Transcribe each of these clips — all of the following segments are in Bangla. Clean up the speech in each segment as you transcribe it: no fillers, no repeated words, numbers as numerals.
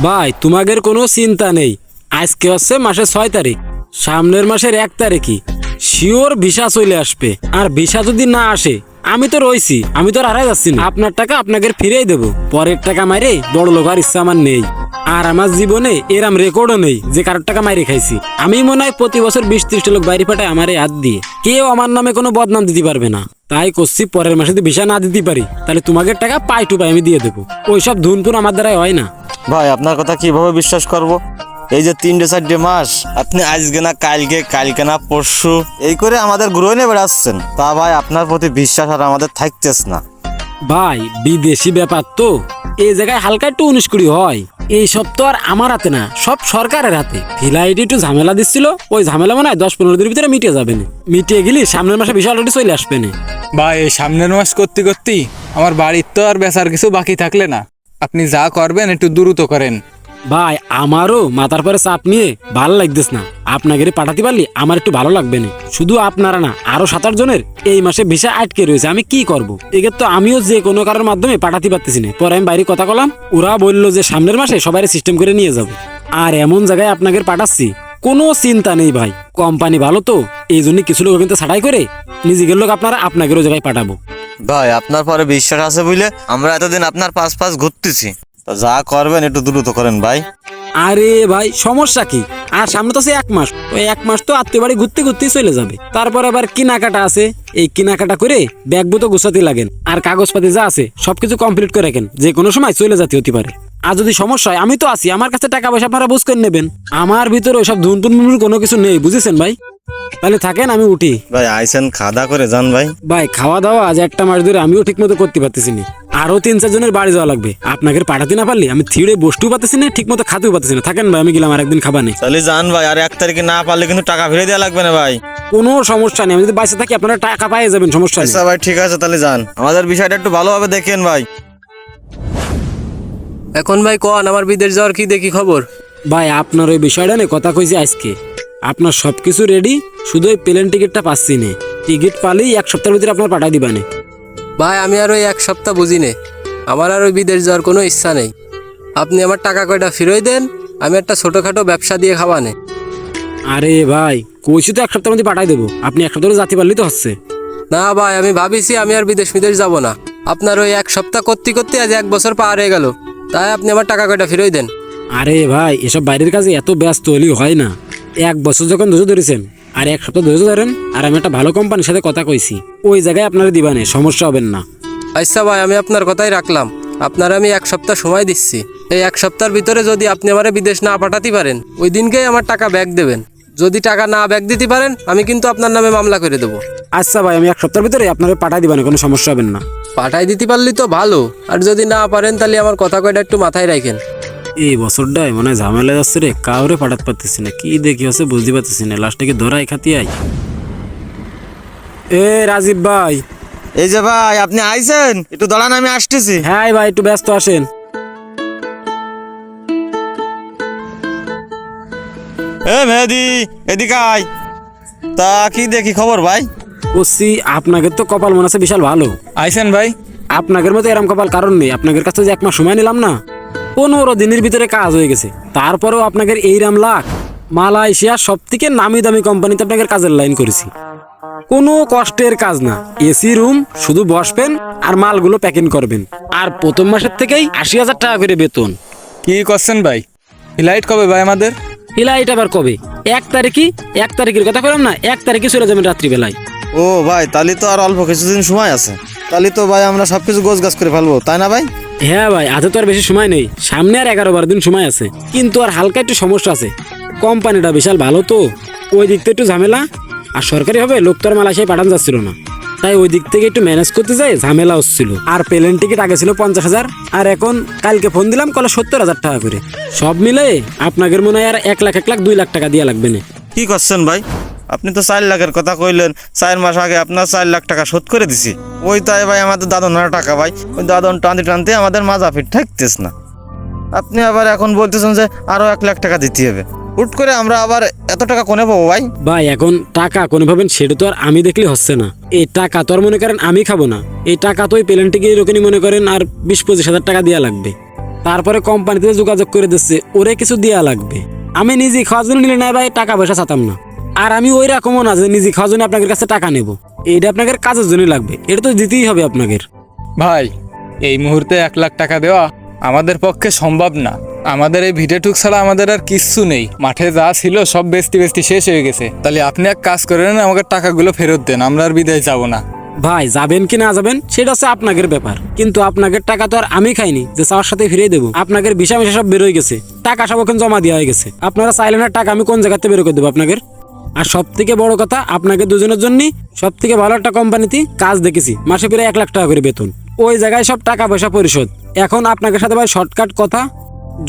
ভাই তোমাদের কোনো চিন্তা নেই, আজকে হচ্ছে মাসের 6 তারিখ, সামনের মাসের 1 তারিখই শিওর ভিসা চলে আসবে। আর ভিসা যদি না আসে আমি তো রইছি, আমি তো আর হারাই যাচ্ছি না। আপনার টাকা আপনাকে ফিরেই দেবো, পরের টাকা মাইরে বড় লোক আর ইচ্ছা আমার নেই। আর আমার জীবনে এরম রেকর্ডও নেই যে কারোর টাকা মাইরে খাইছি। আমি মনে হয় প্রতি বছর 20-30টা লোক বাইরে পাঠায় আমার হাত দিয়ে, কেউ আমার নামে কোনো বদনাম দিতে পারবে না। তাই করছি পরের মাসে যদি ভিসা না দিতে পারি তাহলে তোমাদের টাকা পাই টু পাই আমি দিয়ে দেবো। ওইসব ধুনপুন আমার দ্বারাই হয় না। ভাই আপনার কথা কিভাবে বিশ্বাস করব? এই যে 3-4 মাস আপনি আজকে না কালকে, কালকে না পরশু এই করে আমাদের গ্রহ নিয়ে বেড়াচ্ছেন, তা ভাই আপনার প্রতি বিশ্বাস আর আমাদের থাকতেছ না। ভাই বিদেশি ব্যাপার তো, এই জায়গায় হালকা একটু 19-20 হয়। এই সব তো আর আমার হাতে না, সব সরকারের হাতে। ফিলাইটি একটু ঝামেলা দিচ্ছিল, ওই ঝামেলা মনে হয় 10-15 দিনের ভিতরে মিটে যাবে না। মিটিয়ে গেলি সামনের মাসে বিশাল অলরেডি চলে আসবে না। ভাই এই সামনের মাস করতে করতেই আমার বাড়ির তো আর বেচার কিছু বাকি থাকলে না। আপনি যা করবেন একটু দ্রুত করেন। ভাই আমারও মাথার পরে চাপ নিয়ে ভালো লাগতেছ না, আপনাকে পাঠাতে পারলি আমার একটু ভালো লাগবে না। শুধু আপনারা না, আরো 7-8 জনের এই মাসে ভিসা আটকে রয়েছে, আমি কি করব? একে তো আমিও যে কোনো কারোর মাধ্যমে পাঠাতে পারতেছি না। পরে আমি বাইরে কথা বললাম, ওরা বললো যে সামনের মাসে সবাই সিস্টেম করে নিয়ে যাবে। আর এমন জায়গায় আপনাকে পাঠাচ্ছি, কোনো চিন্তা নেই ভাই, কোম্পানি ভালো তো, এই জন্য কিছু লোক কিন্তু ছাড়াই করে নিজেদের লোক আপনাকে ওই জায়গায় পাঠাবো। ভাই আপনার পরে বিশ্বাস আছে বুঝলে আমরা এতদিন আপনার পাশ ঘুরতেছি, তো যা করবেন একটু দ্রুত করেন ভাই। আরে ভাই সমস্যা কি? আর সামনে তো আছে 1 মাস, ওই 1 মাস তো আত্মীয় বাড়ি ঘুরতে ঘুরতেই চলে যাবে। তারপর আবার কেনাকাটা আছে, এই কেনাকাটা করে ব্যাগ তো গোছাতে লাগেন, আর কাগজপাতি যা আছে সবকিছু কমপ্লিট করে রাখেন, যে কোনো সময় চলে যেতে হতে পারে। আর যদি সমস্যা হয় আমি তো আছি, আমার কাছে টাকা পয়সা আপনারা বুঝ করে নেবেন। আমার ভিতরে ওইসব ধুনটুন কোনো কিছু নেই, বুঝেছেন ভাই? তাহলে থাকেন, আমি উঠি। ভাই আইসেন, খাওয়া করে যান ভাই। ভাই খাওয়া দাওয়া আজ 1 মাস ধরে আমিও ঠিক মতো করতে পারতেছি না। আরো 3-4 জনের বাড়ি যাওয়া লাগবে, আপনাকে পাঠাতে না পারলে আমি থিড়ে বসতেও পারতেছি না, ঠিক মতো খাতেও পারতেছি না। থাকেন ভাই, আমি গেলাম, আর একদিন খাবা নেই। তাহলে যান ভাই, আর 1 তারিখে না পারলে কিন্তু টাকা ফিরে দেওয়া লাগবে না ভাই। কোনো সমস্যা নেই, আমি যদি বাঁচে থাকি আপনারা টাকা পাইয়ে যাবেন, সমস্যা নেই। আচ্ছা ভাই ঠিক আছে, তাহলে যান, আমাদের বিষয়টা একটু ভালোভাবে দেখেন ভাই। এখন ভাই কন আমার বিদেশ যাওয়ার কি দেখি খবর? ভাই আপনার ওই বিষয়টা নিয়ে কথা কইছি আজকে, আপনার সবকিছু রেডি, শুধু ওই প্লেন টিকিটটা পাচ্ছি না। টিকিট পালেই 1 সপ্তাহের ভিতরে আপনার পাঠাই দিবানে। ভাই আমি আর ওই 1 সপ্তাহ বুঝি নে, আমার আর ওই বিদেশ যাওয়ার কোনো ইচ্ছা নেই। আপনি আমার টাকা কয়টা ফিরোই দেন, আমি একটা ছোটোখাটো ব্যবসা দিয়ে খাওয়ানে। আরে ভাই কইছি তো 1 সপ্তাহের মধ্যে পাঠাই দেবো, আপনি 1 সপ্তাহে যেতে পারলেই তো হচ্ছে। না ভাই আমি ভাবিছি আমি আর বিদেশ যাব না। আপনার ওই 1 সপ্তাহ করতে করতে আজ 1 বছর পার হয়ে গেল, তাই আপনি আমার টাকা কয়টা ফিরোই দেন। আরে ভাই এসব বাইরের কাজে এত ব্যস্ত হলেই হয় না। 1 বছর যখন ধৈর্য ধরেছেন, আর 1 সপ্তাহ ধৈর্য ধরেন, আর আমি একটা ভালো কোম্পানির সাথে কথা কইছি, ওই জায়গায় আপনারা দিবানে, সমস্যা হবেন না। আচ্ছা ভাই আমি আপনার কথাই রাখলাম, আপনার আমি 1 সপ্তাহ সময় দিচ্ছি। এই 1 সপ্তাহের ভিতরে যদি আপনি আমার বিদেশ না পাঠাতে পারেন, ওই দিনকেই আমার টাকা ব্যাক দেবেন। যদি টাকা না ব্যাক দিতে পারেন আমি কিন্তু আপনার নামে মামলা করে দেবো। আচ্ছা ভাই আমি 1 সপ্তাহের ভিতরে আপনারা পাঠাই দিবানে, কোনো সমস্যা হবেন না। পাঠাই দিতে পারলি তো ভালো, আর যদি না পারেন তাহলে আমার কথা কয়টা একটু মাথায় রাখেন। এই বছরটায় মনে হয় ঝামেলা যাচ্ছে রে, কাউরে পাঠাতে পারতেছি না, কি দেখি হচ্ছে বুঝতে পারতেছি না, লাস্টে কি ধরাই খাতি আই। এ রাজীব ভাই। এই যে ভাই আপনি আইছেন, একটু দাঁড়ান আমি আসতেছি। হ্যাঁ ভাই একটু ব্যস্ত আসেন। এ মেহেদি এদিকে আয়। তা কি দেখি খবর ভাই? বলছি আপনাকে তো কপাল মনে আছে বিশাল ভালো। আইসেন ভাই। আপনাদের মতো এরম কপাল কারণ নেই, আপনাদের কাছে যে 1 মাস সময় নিলাম না, 15 দিনের ভিতরে কাজ হয়ে গেছে। তারপরেও আপনাদের এইরাম লাখ, মালয়েশিয়া সব থেকে নামি দামি কোম্পানিতে আপনাদের কাজের লাইন করেছি। কোনো কষ্টের কাজ না, এসি রুম, শুধু বসবেন আর মালগুলো প্যাকিং করবেন। আর প্রথম মাসের থেকেই 80,000 টাকা করে বেতন। কি করছেন ভাই? ফ্লাইট কবে ভাই আমাদের? ফ্লাইট আবার কবে? 1 তারিখের কথা বললাম না, 1 তারিখে চলে যাবেন রাত্রিবেলায়। ও ভাই তাহলে তো আর অল্প কিছুদিন সময় আছে, তাহলে তো ভাই আমরা সবকিছু গোছগাছ করে ফেলবো, তাই না ভাই? হ্যাঁ ভাই হাতে তো আর বেশি সময় নেই, সামনে আর 11-12 দিন সময় আছে। কিন্তু আর হালকা একটু সমস্যা আছে, কোম্পানিটা বিশাল ভালো তো, ওই দিক থেকে একটু ঝামেলা। আর সরকারি হবে লোক তো আর মালয়েশিয়ায় পাঠানো যাচ্ছিল না, তাই ওই দিক থেকে একটু ম্যানেজ করতে যাই ঝামেলা হচ্ছিল। আর প্লেন টিকিট আগে ছিল 50,000, আর এখন কালকে ফোন দিলাম কলে 70,000 টাকা করে। সব মিলে আপনাদের মনে হয় আর 1 লাখ 2 লাখ টাকা দিয়া লাগবে না। কি করছেন ভাই? আপনি তো 4 লাখের কথা কইলেন, 4 মাস আগে আপনার 4 লাখ টাকা শোধ করে দিছি। ওই তাই ভাই আমাদের দাদনের টাকা ভাই, ওই দাদন টানতে টানতে আমাদের মাজা ফিট থাকতেছ না। আপনি আবার এখন বলতেছেন যে আরো 1 লাখ টাকা দিতে হবে, হুট করে আমরা আবার এত টাকা কোনে পাবো ভাই? ভাই এখন টাকা কোনে পাবেন সেটা তো আর আমি দেখলে হচ্ছে না। এই টাকা তো আর মনে করেন আমি খাবো না, এই টাকা তো ওই প্লেন টিকিট ওখানে মনে করেন আর 20-25 হাজার টাকা দেওয়া লাগবে। তারপরে কোম্পানিতে যোগাযোগ করে দিচ্ছে ওরে কিছু দেয়া লাগবে। আমি নিজে খাওয়ার জন্য নিলে নাই ভাই, টাকা পয়সা চাতাম না। আর আমি ওই রকমও না যে নিজে খাওয়ার জন্য আপনাদের কাছে টাকা নেব। এটা আপনাদের কাজের জন্য লাগবে, এটা তো দিতেই হবে আপনাদের। ভাই এই মুহূর্তে 1 লাখ টাকা দেওয়া আমাদের পক্ষে সম্ভব না। আমাদের এই ভিটেটুক ছাড়া আমাদের আর কিচ্ছু নেই। মাঠে যা ছিল সব বেস্তি শেষ হয়ে গেছে। তাহলে আপনি এক কাজ করেন, আমাকে টাকাগুলো ফেরত দেন, আমরা আর বিদেশ যাব না। ভাই যাবেন কি না যাবেন সেটা হচ্ছে আপনাদের ব্যাপার, কিন্তু আপনাদের টাকা তো আর আমি খাইনি যে চাওয়ার সাথে ফিরিয়ে দেবো। আপনাদের বিষয় মিশা সব বেরোয় গেছে, টাকা সব ওখানে জমা দেওয়া হয়ে গেছে। আপনারা চাইলেন না টাকা আমি কোন জায়গাতে বের করে দেবো আপনাদের। আর সব থেকে বড় কথা, আপনাদের দুজনের জন্য সব থেকে ভালো একটা কোম্পানিতে কাজ দেখেছি, মাসে প্রায় 1 লাখ টাকা করে বেতন। ওই জায়গায় সব টাকা পয়সা পরিশোধ। এখন আপনাদের সাথে ভাই শর্টকাট কথা,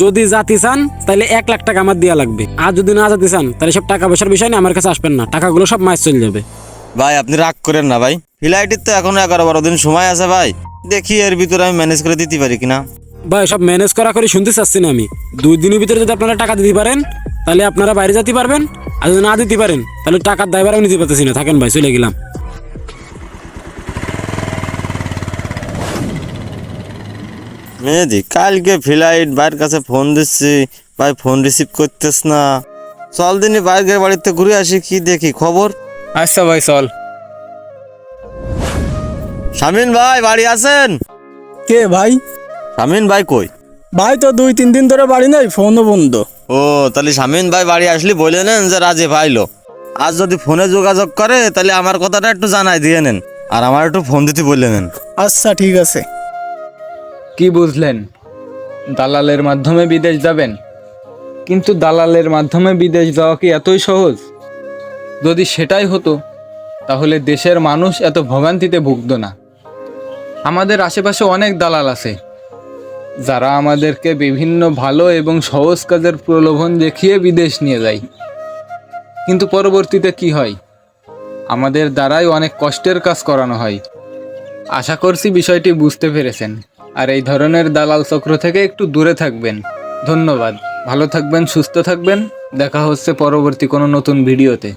যদি জাতি চান তাহলে 1 লাখ টাকা আমার দেওয়া লাগবে। আর যদি না জাতি চান তাহলে সব টাকা পয়সার বিষয় নিয়ে আমার কাছে আসবেন না, টাকাগুলো সব মাস চলে যাবে। ভাই আপনি রাগ করেন না ভাই, ফ্লাইটের তো এখনো 11-12 দিন সময় আছে ভাই, দেখি এর ভিতরে আমি ম্যানেজ করে দিতে পারি কিনা। ভাই সব ম্যানেজ করা করে শুনতে চাচ্ছি না আমি। 2 দিনের ভিতরে যদি আপনারা টাকা দিতে পারেন তাহলে আপনারা বাইরে যেতে পারবেন, আর যদি না দিতে পারেন তাহলে টাকার দায়ভার আমি নিতে পারতেছি না। থাকেন ভাই, চলে গেলাম। মেহেদি কালকে ফ্লাইট, ভাইয়ের কাছে ফোন দিচ্ছি, ভাই ফোন রিসিভ করতেস না। চল দিনই বাইরের বাড়িতে ঘুরে আসি, কি দেখি খবর। আচ্ছা ভাই চল। শামিন ভাই বাড়ি আছেন? কে ভাই? শামিন ভাই কই? ভাই তো 2-3 দিন ধরে বাড়ি নাই, ফোনও বন্ধ। ও তাহলে শামিন ভাই বাড়ি আসলে বলে নেন যে রাজে ভাইলো। আজ যদি ফোনে যোগাযোগ করে তাহলে আমার কথাটা একটু জানাই দিয়ে নেন, আর আমার একটু ফোন দিতে বলে নেন। আচ্ছা ঠিক আছে। কি বুঝলেন? দালালের মাধ্যমে বিদেশ যাবেন? কিন্তু দালালের মাধ্যমে বিদেশ যাওয়া কি এতই সহজ? যদি সেটাই হতো তাহলে দেশের মানুষ এত ভোগান্তিতে ভুগতো না। আমাদের আশেপাশে অনেক দালাল আছে যারা আমাদেরকে বিভিন্ন ভালো এবং সহজ কাজের প্রলোভন দেখিয়ে বিদেশ নিয়ে যায়। কিন্তু পরবর্তীতে কি হয়? আমাদের দ্বারাই অনেক কষ্টের কাজ করানো হয়। আশা করছি বিষয়টি বুঝতে পেরেছেন, আর এই ধরনের দালাল চক্র থেকে একটু দূরে থাকবেন। ধন্যবাদ, ভালো থাকবেন, সুস্থ থাকবেন। দেখা হচ্ছে পরবর্তী কোনো নতুন ভিডিওতে।